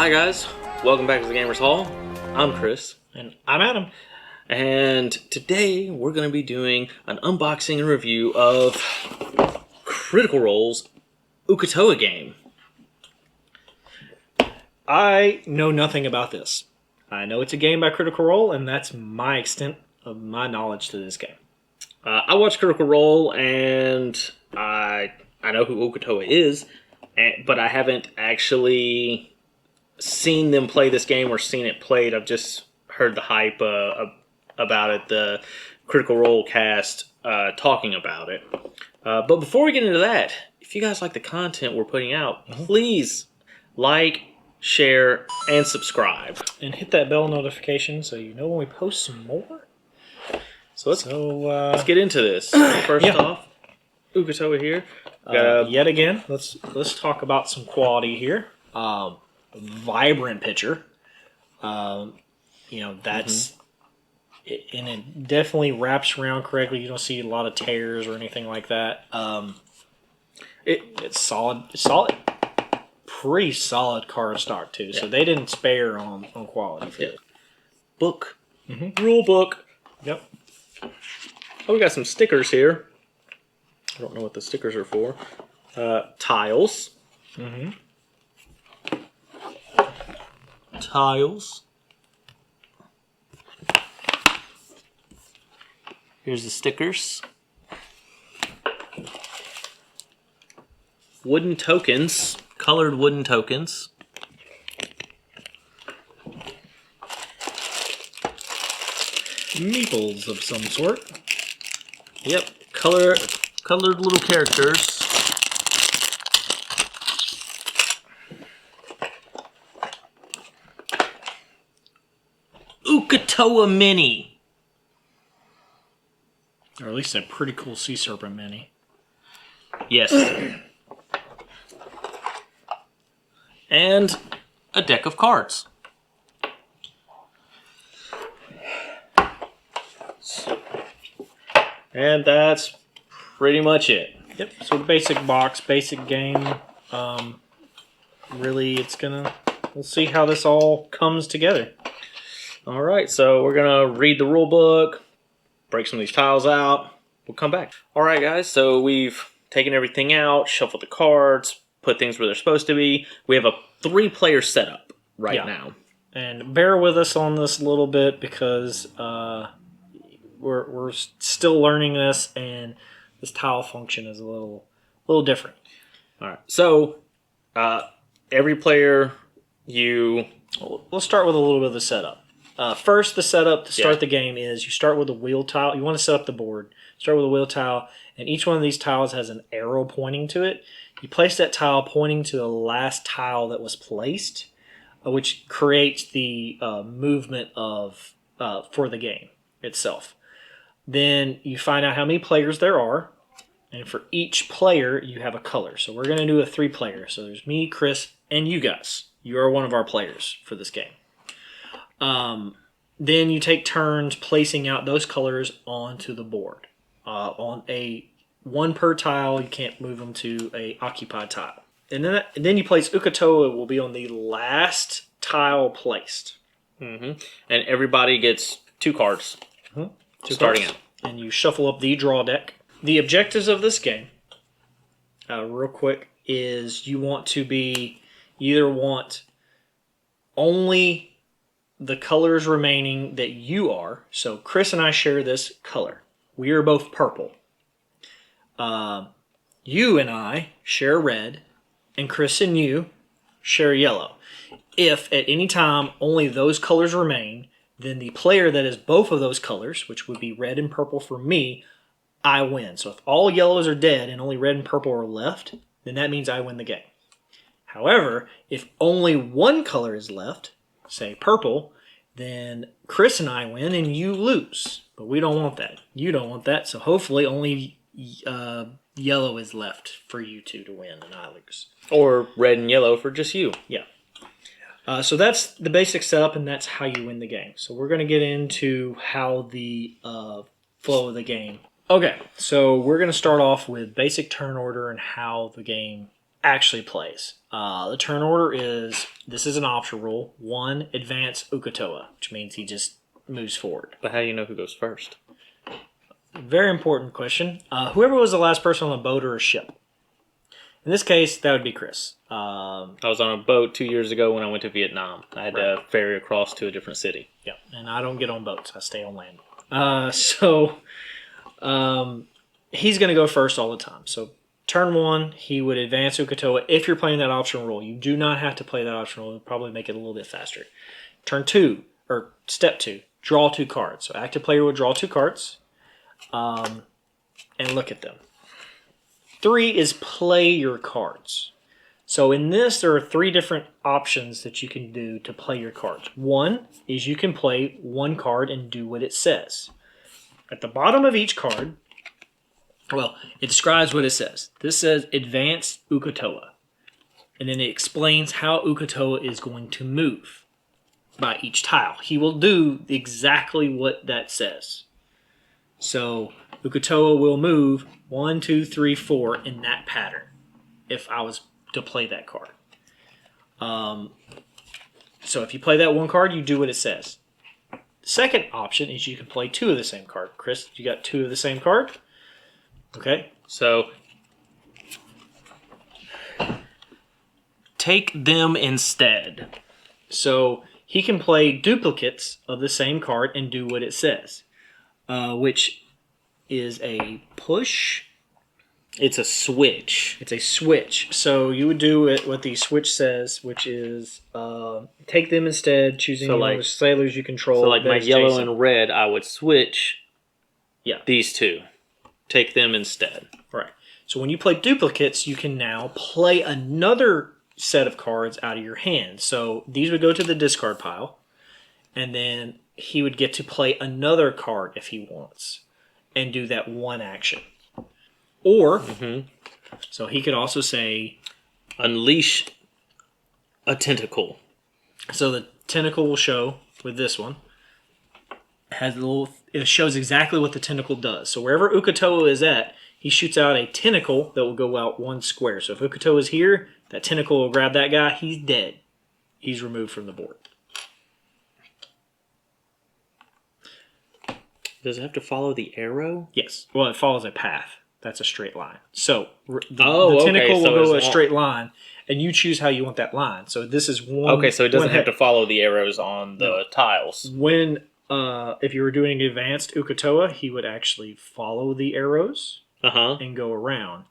Hi guys, welcome back to the Gamers Hall. I'm Chris. And I'm Adam. And today we're going to be doing an unboxing and review of Critical Role's Ukotoa game. I know nothing about this. I know it's a game by Critical Role, and that's my extent of my knowledge to this game. I watch Critical Role, and I know who Ukotoa is, but I haven't actually seen them play this game or seen it played. I've just heard the hype about it, the Critical Role cast talking about it. But before we get into that, if you guys like the content we're putting out, please like, share, and subscribe. And hit that bell notification so you know when we post some more. So let's get into this. First off, Ukotoa here. Yet again, let's talk about some quality here. Vibrant picture. That's and it definitely wraps around correctly. You don't see a lot of tears or anything like that. It's solid. It's solid. Pretty solid card stock too. Yeah. So they didn't spare on quality for it. Book. Rule book. Yep. Oh, we got some stickers here. I don't know what the stickers are for. Tiles. Tiles. Here's the stickers. Wooden tokens. Colored wooden tokens. Meeples of some sort. Yep. Colored little characters. Ukotoa Mini. Or at least a pretty cool sea serpent mini. Yes. And a deck of cards. And that's pretty much it. Yep. So the basic box, basic game. Really, we'll see how this all comes together. All right, so we're gonna read the rule book, break some of these tiles out. We'll come back. All right, guys. So we've taken everything out, shuffled the cards, put things where they're supposed to be. We have a 3-player setup right now. And bear with us on this a little bit because we're still learning this, and this tile function is a little different. All right. So every player, let's start with a little bit of the setup. First, the setup to start the game is you start with a wheel tile. You want to set up the board. Start with a wheel tile, and each one of these tiles has an arrow pointing to it. You place that tile pointing to the last tile that was placed, which creates the movement of for the game itself. Then you find out how many players there are, and for each player you have a color. So we're going to do a 3-player. So there's me, Chris, and you guys. You are one of our players for this game. Then you take turns placing out those colors onto the board. On a 1 per tile, you can't move them to a occupied tile. And then you place Ukotoa will be on the last tile placed. And everybody gets 2 cards. Starting out. And you shuffle up the draw deck. The objectives of this game, real quick, is you either want only the colors remaining that you are. So Chris and I share this color. We are both purple. You and I share red, and Chris and you share yellow. If at any time only those colors remain, then the player that is both of those colors, which would be red and purple for me, I win. So if all yellows are dead and only red and purple are left, then that means I win the game. However, if only one color is left, say purple, then Chris and I win and you lose. But we don't want that. You don't want that. So hopefully only yellow is left for you two to win and I lose. Or red and yellow for just you. Yeah. So that's the basic setup, and that's how you win the game. So we're going to get into how the flow of the game. Okay, so we're going to start off with basic turn order and how the game actually plays. The turn order is, this is an optional rule, 1, advance Ukotoa, which means he just moves forward. But how do you know who goes first? Very important question. Whoever was the last person on a boat or a ship. In this case, that would be Chris. I was on a boat 2 years ago when I went to Vietnam. I had to ferry across to a different city. Yeah, and I don't get on boats. I stay on land. He's going to go first all the time. So turn 1, he would advance Ukotoa. If you're playing that optional rule, you do not have to play that optional rule. It'll probably make it a little bit faster. Turn 2, or step 2, draw 2 cards. So active player would draw 2 cards and look at them. 3 is play your cards. So in this, there are 3 different options that you can do to play your cards. 1 is you can play 1 card and do what it says. At the bottom of each card, well, it describes what it says. This says advance Ukotoa. And then it explains how Ukotoa is going to move by each tile. He will do exactly what that says. So Ukotoa will move 1, 2, 3, 4 in that pattern if I was to play that card. So if you play that 1 card, you do what it says. The second option is you can play 2 of the same card. Chris, you got 2 of the same card? Okay. So take them instead. So he can play duplicates of the same card and do what it says, which is a push. It's a switch. It's a switch. So you would do it what the switch says, which is take them instead, choosing the sailors you control. So like my yellow and red, I would switch these 2. Take them instead. Right. So when you play duplicates, you can now play another set of cards out of your hand. So these would go to the discard pile, and then he would get to play another card if he wants and do that 1 action. Or, so he could also say, unleash a tentacle. So the tentacle will show with this one. It shows exactly what the tentacle does. So wherever Ukotoa is at, he shoots out a tentacle that will go out 1 square. So if Ukotoa is here, that tentacle will grab that guy. He's dead. He's removed from the board. Does it have to follow the arrow? Yes. Well, it follows a path. That's a straight line. So the tentacle will go a straight line, and you choose how you want that line. So this is one. Okay, so it doesn't have to follow the arrows on the tiles. When if you were doing advanced Ukotoa, he would actually follow the arrows and go around.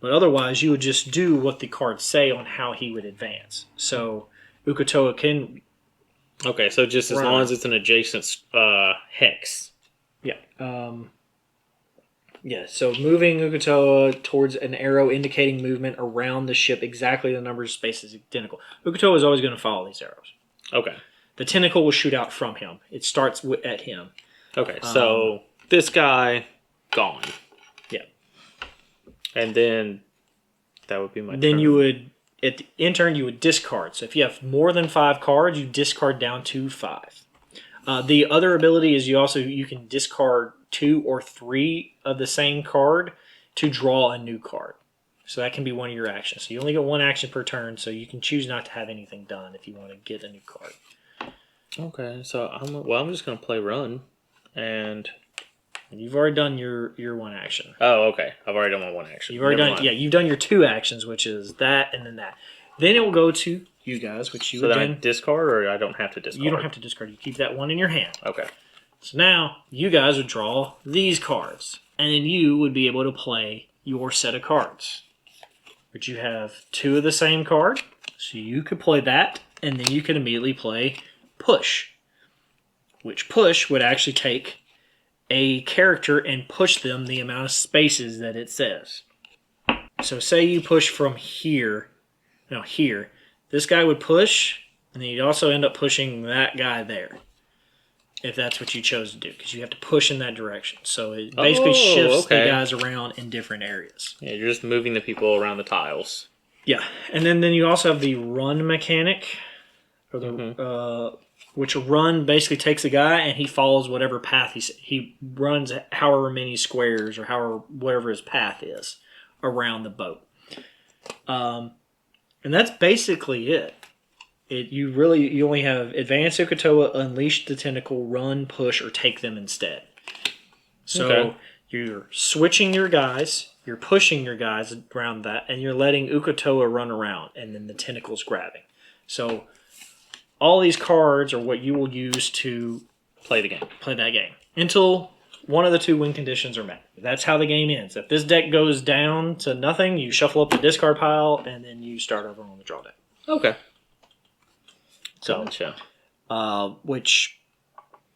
But otherwise, you would just do what the cards say on how he would advance. So Ukotoa can. Okay, so just as long as it's an adjacent hex. Yeah. Yeah, so moving Ukotoa towards an arrow indicating movement around the ship, exactly the number of spaces identical. Ukotoa is always going to follow these arrows. Okay. The tentacle will shoot out from him. It starts at him. Okay, so this guy, gone. Yeah. And then that would be my turn. Then you would, at the end turn, you would discard. So if you have more than 5 cards, you discard down to 5. The other ability is you can discard 2 or 3 of the same card to draw a new card. So that can be one of your actions. So you only get 1 action per turn, so you can choose not to have anything done if you want to get a new card. Okay, so I'm just going to play run, and you've already done your 1 action. Oh, okay. I've already done my 1 action. You've already done you've done your 2 actions, which is that and then that. Then it will go to you guys, which you would then I discard, or I don't have to discard? You don't have to discard. You keep that 1 in your hand. Okay. So now you guys would draw these cards, and then you would be able to play your set of cards. But you have 2 of the same card, so you could play that, and then you can immediately play push, which push would actually take a character and push them the amount of spaces that it says. So say you push from here, here. This guy would push, and then you'd also end up pushing that guy there, if that's what you chose to do, because you have to push in that direction. So it basically shifts the guys around in different areas. Yeah, you're just moving the people around the tiles. Yeah, and then you also have the run mechanic, or the which run basically takes a guy and he follows whatever path he runs, however many squares or whatever his path is around the boat. And that's basically it. You only have Advance Ukotoa, Unleash the Tentacle, Run, Push, or Take them instead. So Okay. you're switching your guys, you're pushing your guys around that, and you're letting Ukotoa run around, and then the tentacle's grabbing. So all these cards are what you will use to Play the game. play that game until one of the two win conditions are met. That's how the game ends. If this deck goes down to nothing, you shuffle up the discard pile, and then you start over on the draw deck. Okay. So, Gotcha. which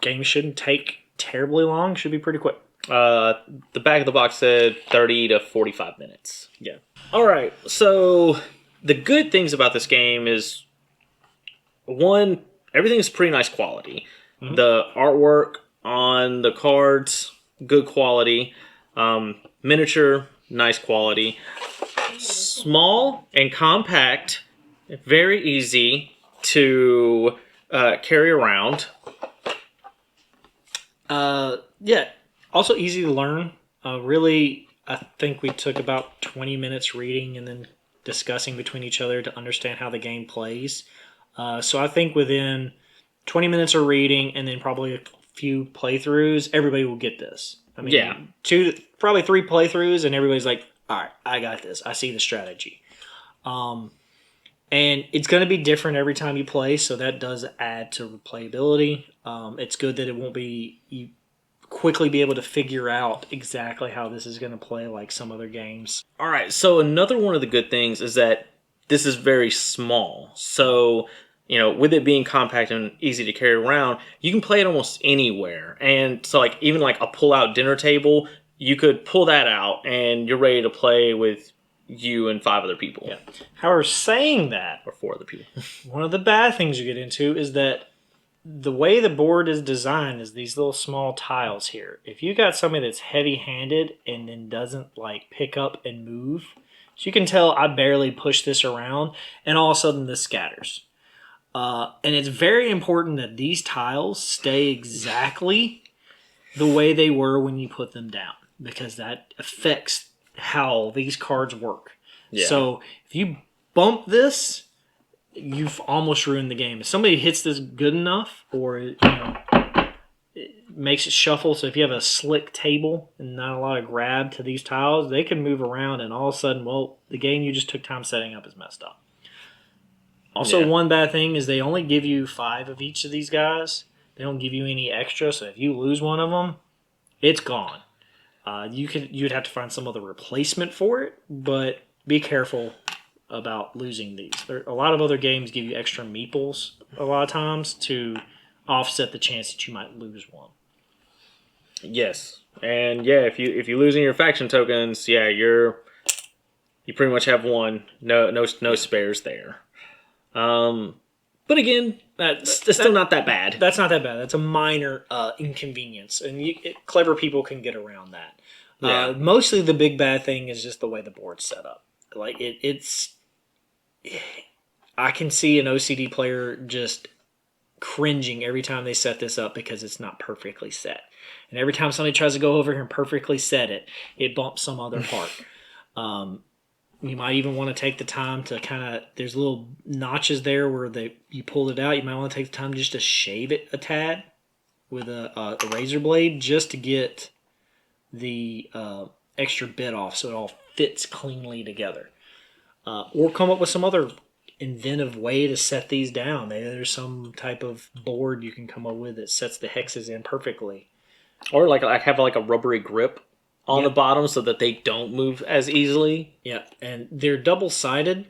games shouldn't take terribly long. Should be pretty quick. The back of the box said 30 to 45 minutes. Yeah. All right. So the good things about this game is, one, everything's pretty nice quality. Mm-hmm. The artwork on the cards, good quality. Miniature, nice quality. Small and compact, very easy to carry around. Yeah. Also easy to learn. Really, I think we took about 20 minutes reading and then discussing between each other to understand how the game plays. So I think within 20 minutes of reading and then probably a few playthroughs, everybody will get this. I mean, Yeah. probably 3 playthroughs, and everybody's like, all right, I got this. I see the strategy. And it's going to be different every time you play, so that does add to replayability. It's good that it won't be... You quickly be able to figure out exactly how this is going to play like some other games. All right, so another one of the good things is that this is very small. So, with it being compact and easy to carry around, you can play it almost anywhere. And so, even a pull-out dinner table, you could pull that out and you're ready to play with you and 5 other people. Yeah. However, saying that, Or 4 other people. one of the bad things you get into is that the way the board is designed is these little small tiles here. If you got somebody that's heavy-handed and then doesn't pick up and move, so you can tell I barely push this around, and all of a sudden this scatters. And it's very important that these tiles stay exactly the way they were when you put them down, because that affects how these cards work. Yeah. So if you bump this, you've almost ruined the game. If somebody hits this good enough, or it makes it shuffle, so if you have a slick table and not a lot of grab to these tiles, they can move around, and all of a sudden, the game you just took time setting up is messed up. Also, one bad thing is they only give you 5 of each of these guys. They don't give you any extra, so if you lose one of them, it's gone. You'd have to find some other replacement for it, but be careful about losing these. A lot of other games give you extra meeples a lot of times to offset the chance that you might lose one. Yes. And if you losing your faction tokens, you pretty much have one. No spares there. But again, that's still not that bad. That's not that bad. That's a minor inconvenience, and clever people can get around that. Yeah. Mostly the big bad thing is just the way the board's set up. I can see an OCD player just cringing every time they set this up because it's not perfectly set. And every time somebody tries to go over here and perfectly set it, it bumps some other part. You might even want to take the time to there's little notches there where you pulled it out. You might want to take the time just to shave it a tad with a razor blade just to get the extra bit off so it all fits cleanly together. Or come up with some other inventive way to set these down. Maybe there's some type of board you can come up with that sets the hexes in perfectly. Or have a rubbery grip on the bottom so that they don't move as easily. Yeah, and they're double-sided,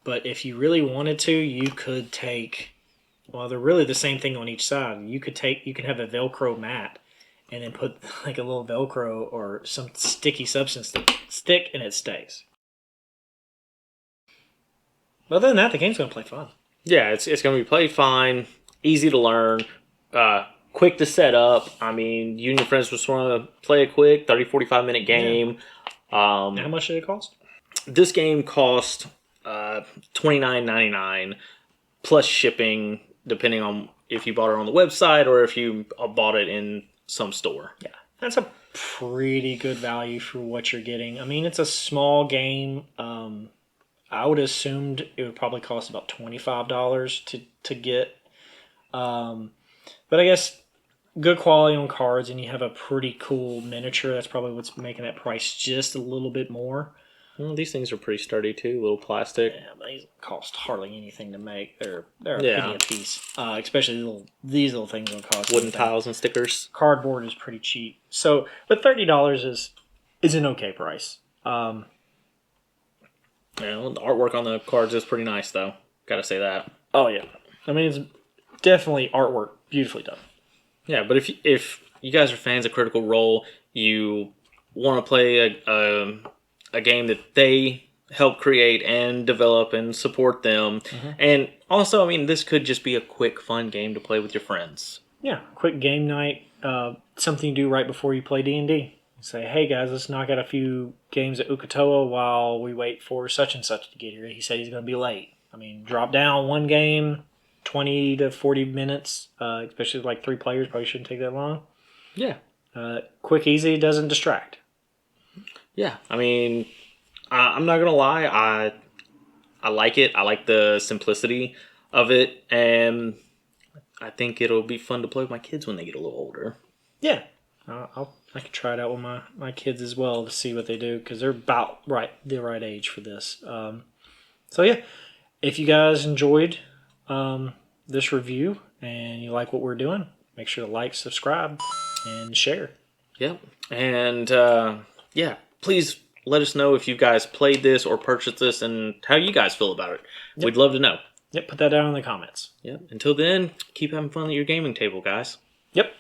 but if you really wanted to, you could take... Well, they're really the same thing on each side. You can have a Velcro mat and then put a little Velcro or some sticky substance to stick, and it stays. Other than that, the game's going to play fun. Yeah, it's going to be played fine, easy to learn, quick to set up. I mean, you and your friends just want to play a quick 30, 45-minute game. Yeah. How much did it cost? This game cost $29.99 plus shipping, depending on if you bought it on the website or if you bought it in some store. Yeah, that's a pretty good value for what you're getting. I mean, it's a small game. I would have assumed it would probably cost about $25 to get. But I guess good quality on cards, and you have a pretty cool miniature. That's probably what's making that price just a little bit more. Well, these things are pretty sturdy too, little plastic. Yeah, but these cost hardly anything to make. They're a Yeah. penny a piece. Especially these little things don't cost Wooden anything. tiles and stickers. Cardboard is pretty cheap. So, but $30 is an okay price. Yeah, the artwork on the cards is pretty nice, though. Gotta say that. Oh yeah, I mean it's definitely artwork, beautifully done. Yeah, but if you guys are fans of Critical Role, you want to play a game that they help create and develop and support them, and also, I mean, this could just be a quick, fun game to play with your friends. Yeah, quick game night, something you do right before you play D&D. Say, hey guys, let's knock out a few games at Ukotoa while we wait for such and such to get here. He said he's going to be late. I mean, drop down one game, 20 to 40 minutes, especially like 3 players, probably shouldn't take that long. Yeah. Quick, easy, doesn't distract. Yeah, I mean, I'm not gonna lie, I like it. I like the simplicity of it, and I think it'll be fun to play with my kids when they get a little older. Yeah, I could try it out with my kids as well to see what they do because they're about the right age for this. So yeah, if you guys enjoyed this review and you like what we're doing, make sure to like, subscribe, and share. Yep, and yeah, please let us know if you guys played this or purchased this and how you guys feel about it. Yep. We'd love to know. Yep, put that down in the comments. Yep. Until then, keep having fun at your gaming table, guys. Yep.